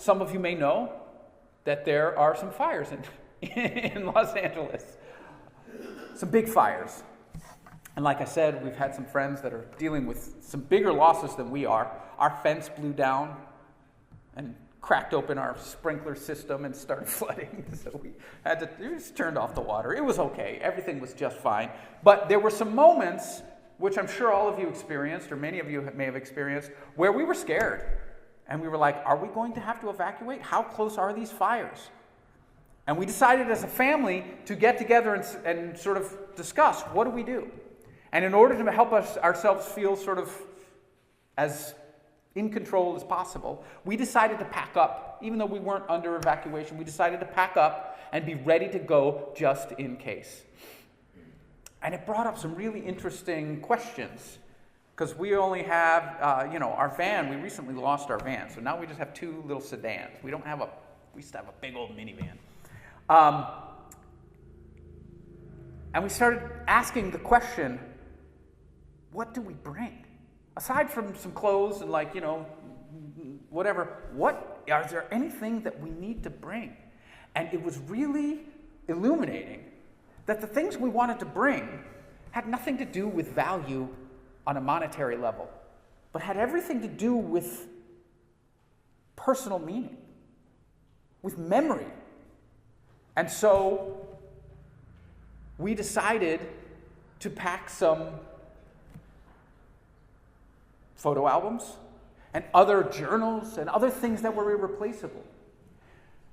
Some of you may know that there are some fires in Los Angeles. Some big fires. And like I said, we've had some friends that are dealing with some bigger losses than we are. Our fence blew down and cracked open our sprinkler system and started flooding. So we just turned off the water. It was okay. Everything was just fine. But there were some moments, which I'm sure all of you experienced, or many of you may have experienced, where we were scared. And we were like, are we going to have to evacuate? How close are these fires? And we decided as a family to get together and sort of discuss, what do we do? And in order to help ourselves feel sort of as in control as possible, we decided to pack up. Even though we weren't under evacuation, we decided to pack up and be ready to go just in case. And it brought up some really interesting questions. Because we only have, our van. We recently lost our van. So now we just have two little sedans. We used to have a big old minivan. And we started asking the question, what do we bring? Aside from some clothes and whatever, is there anything that we need to bring? And it was really illuminating that the things we wanted to bring had nothing to do with value on a monetary level, but had everything to do with personal meaning, with memory. And so we decided to pack some photo albums and other journals and other things that were irreplaceable.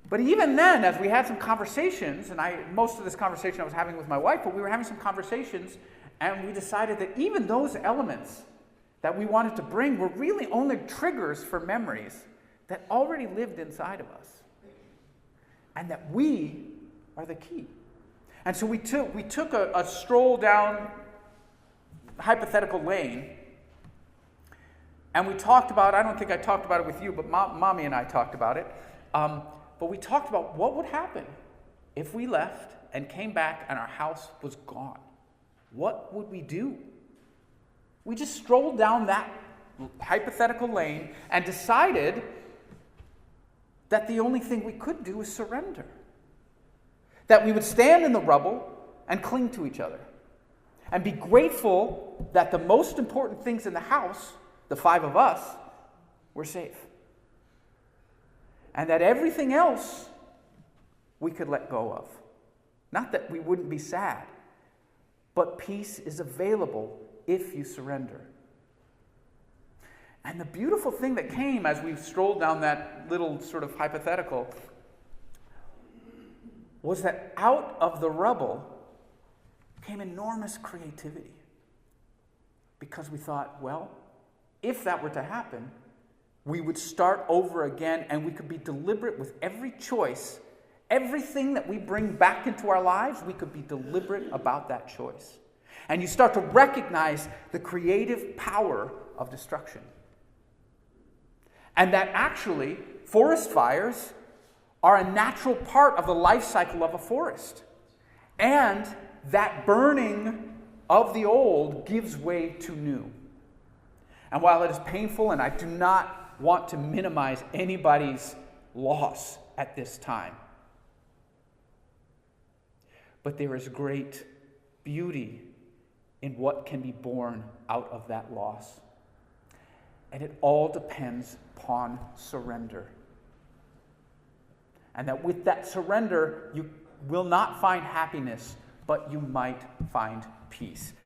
But even then, as we had some conversations, and most of this conversation I was having with my wife, but we were having some conversations, and we decided that even those elements that we wanted to bring were really only triggers for memories that already lived inside of us. And that we are the key. And so we took a stroll down hypothetical lane, and we talked about, I don't think I talked about it with you, but Mommy and I talked about it. But we talked about what would happen if we left and came back and our house was gone. What would we do? We just strolled down that hypothetical lane and decided that the only thing we could do is surrender. That we would stand in the rubble and cling to each other. And be grateful that the most important things in the house, the 5 of us, were safe. And that everything else we could let go of. Not that we wouldn't be sad, but peace is available if you surrender. And the beautiful thing that came as we strolled down that little sort of hypothetical was that out of the rubble came enormous creativity. Because we thought, well, if that were to happen, we would start over again and we could be deliberate with every choice. Everything that we bring back into our lives, we could be deliberate about that choice. And you start to recognize the creative power of destruction. And that actually, forest fires are a natural part of the life cycle of a forest. And that burning of the old gives way to new. And while it is painful, and I do not want to minimize anybody's loss at this time, but there is great beauty in what can be born out of that loss. And it all depends upon surrender. And that with that surrender, you will not find happiness, but you might find peace.